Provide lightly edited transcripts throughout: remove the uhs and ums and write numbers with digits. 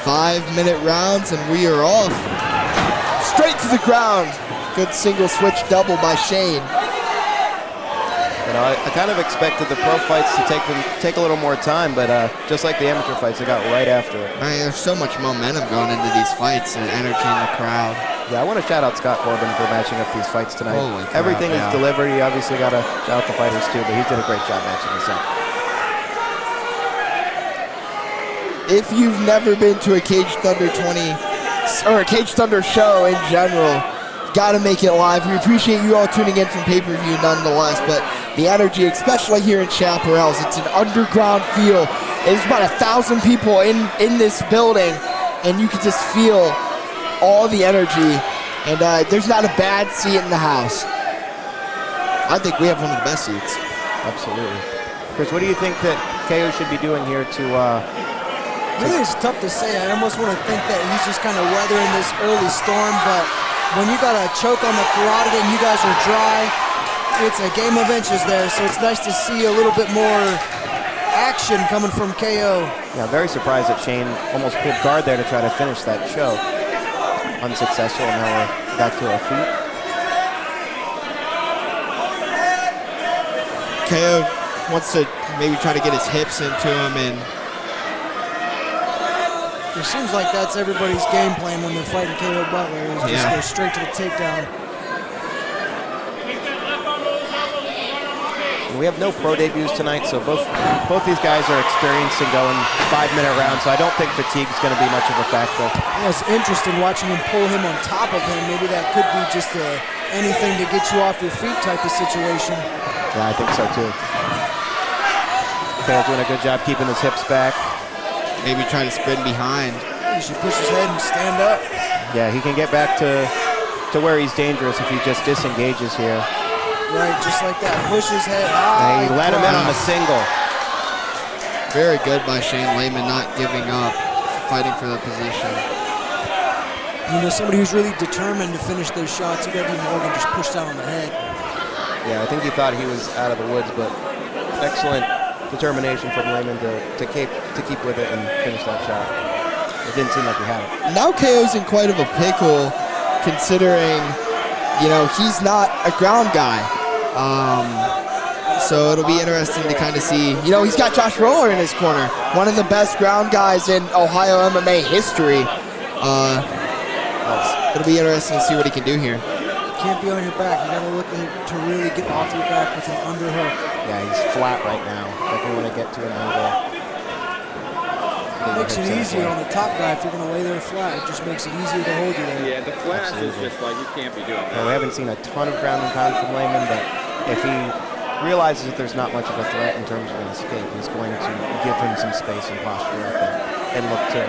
5-minute rounds, and we are off. Straight to the ground. Good single switch double by Shane. You know, I kind of expected the pro fights to take a little more time, but just like the amateur fights, they got right after it. I mean, there's so much momentum going into these fights and energy in the crowd. Yeah, I want to shout out Scott Corbin for matching up these fights tonight. Holy crap, everything is delivered. You obviously got to shout out the fighters too, but he did a great job matching this up. If you've never been to a Cage Thunder 20 or a Cage Thunder show in general, got to make it live. We appreciate you all tuning in from pay-per-view nonetheless, but the energy, especially here in Chaparrals, it's an underground feel. There's about 1,000 people in this building, and you can just feel all the energy, and there's not a bad seat in the house. I think we have one of the best seats. Absolutely. Chris, what do you think that KO should be doing here to... Really, it's tough to say. I almost want to think that he's just kind of weathering this early storm, but when you got a choke on the carotid and you guys are dry, it's a game of inches there, so it's nice to see a little bit more action coming from KO. Yeah, very surprised that Shane almost pulled guard there to try to finish that choke. Unsuccessful, and now we're back to our feet. KO wants to maybe try to get his hips into him, and it seems like that's everybody's game plan when they're fighting KO Butler, is just go straight to the takedown. We have no pro debuts tonight, so both these guys are experienced and going 5-minute rounds, so I don't think fatigue is going to be much of a factor. Yeah, it's interesting watching him pull him on top of him. Maybe that could be just anything to get you off your feet type of situation. Yeah, I think so too. KO's doing a good job keeping his hips back. Maybe trying to spin behind. He should push his head and stand up. Yeah, he can get back to where he's dangerous if he just disengages here. Right, just like that. Push his head. And he let him in on a single. Very good by Shane Lehman, not giving up, fighting for the position. You know, somebody who's really determined to finish those shots, you got to be more than just pushed down on the head. Yeah, I think he thought he was out of the woods, but excellent determination from Lehman to keep with it and finish that shot. It didn't seem like he had it. Now KO's in quite of a pickle, considering, you know, he's not a ground guy. So it'll be interesting to kind of see. You know, he's got Josh Roller in his corner, one of the best ground guys in Ohio MMA history. It'll be interesting to see what he can do here. You can't be on your back. You got to look to really get off your back with an underhook. Yeah, he's flat right now. Definitely want to get to an angle. It makes it easier on the top guy if you're going to lay there flat. It just makes it easier to hold you there. Yeah, the flat is just like you can't be doing that. Well, we haven't seen a ton of ground and pound from Lehman, but if he realizes that there's not much of a threat in terms of an escape, he's going to give him some space and posture up and look to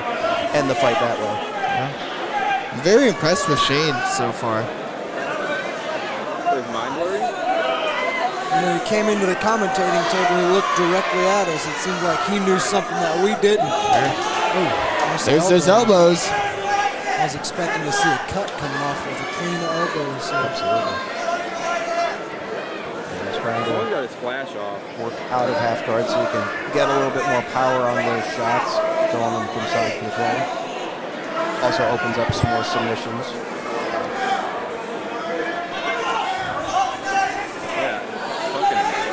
end the fight that way. Yeah. Very impressed with Shane so far. His mind blurry? You know, he came into the commentating table, he looked directly at us. It seemed like he knew something that we didn't. There's those elbows. I was expecting to see a cut coming off with a clean elbow. So. Absolutely. He's trying to Someone got his flash off. work out of half guard so he can get a little bit more power on those shots, throwing them from side control. Also opens up some more submissions.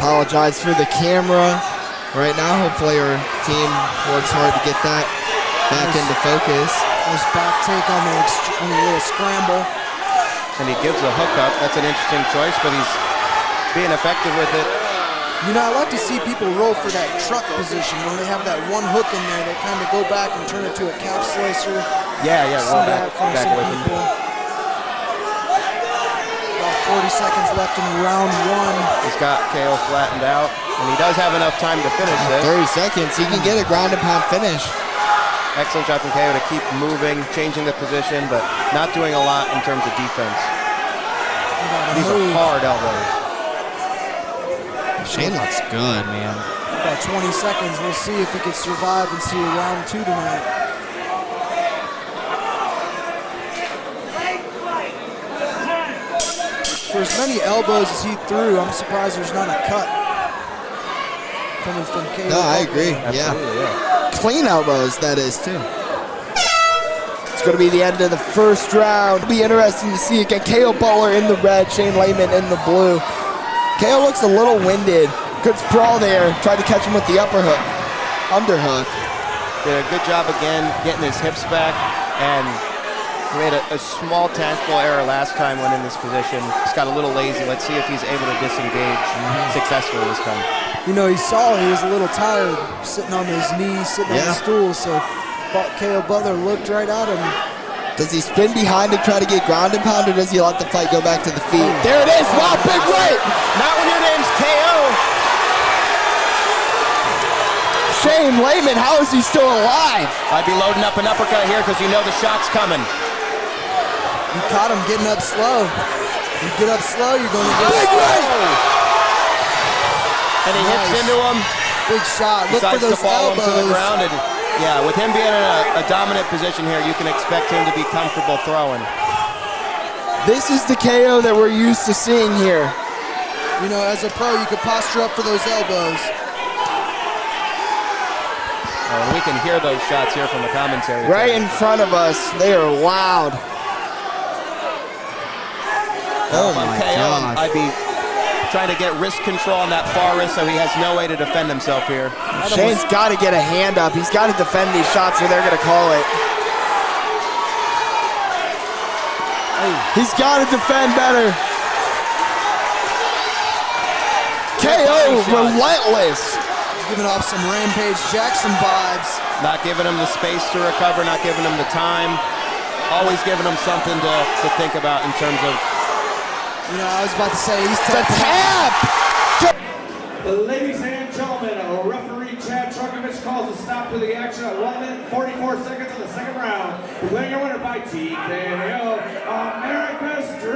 Apologize for the camera right now. Hopefully our team works hard to get that back into focus. Nice back take on the little scramble. And he gives a hookup. That's an interesting choice, but he's being effective with it. You know, I like to see people roll for that truck position when they have that one hook in there. They kind of go back and turn it to a calf slicer. Yeah, roll back with him. About 40 seconds left in round one. He's got KO flattened out, and he does have enough time to finish this. 30 seconds, he can get a ground and pound finish. Excellent job from KO to keep moving, changing the position, but not doing a lot in terms of defense. These are hard elbows. Shane looks good, man. About 20 seconds. We'll see if he can survive and see a round two tonight. For as many elbows as he threw, I'm surprised there's not a cut coming from KO. No, I agree. Absolutely, yeah. Clean elbows, that is, too. going to be the end of the first round. It'll be interesting to see again. KO Butler in the red, Shane Lehman in the blue. KO looks a little winded. Good sprawl there. Tried to catch him with the underhook. Did a good job again getting his hips back, and made a small tactical error last time when in this position. He's got a little lazy. Let's see if he's able to disengage successfully this time. You know, he was a little tired sitting on his knees, sitting on the stool, so KO Butler looked right at him. Does he spin behind and try to get ground and pound, or does he let the fight go back to the feet? There it is! Wow, big right! Not when your name's KO! Shane Lehman, how is he still alive? I'd be loading up an uppercut here because you know the shot's coming. You caught him getting up slow. You get up slow, you're going to get big right! And he hits into him. Big shot. Look for those to fall him to the elbows. ground. And yeah, with him being in a dominant position here, you can expect him to be comfortable throwing. This is the KO that we're used to seeing here. You know, as a pro, you could posture up for those elbows. Oh, and we can hear those shots here from the commentary. Right in front of us. They are loud. Oh my God. I'd be trying to get wrist control on that far wrist so he has no way to defend himself here. Shane's got to get a hand up. He's got to defend these shots or they're going to call it. He's got to defend better. KO, relentless. Giving off some Rampage Jackson vibes. Not giving him the space to recover, not giving him the time. Always giving him something to think about in terms of... You know, I was about to say, he's the tap! Ladies and gentlemen, referee Chad Truckovich calls a stop to the action at 1 minute 44 seconds of the second round. Declaring your winner by TKO, America's Dream.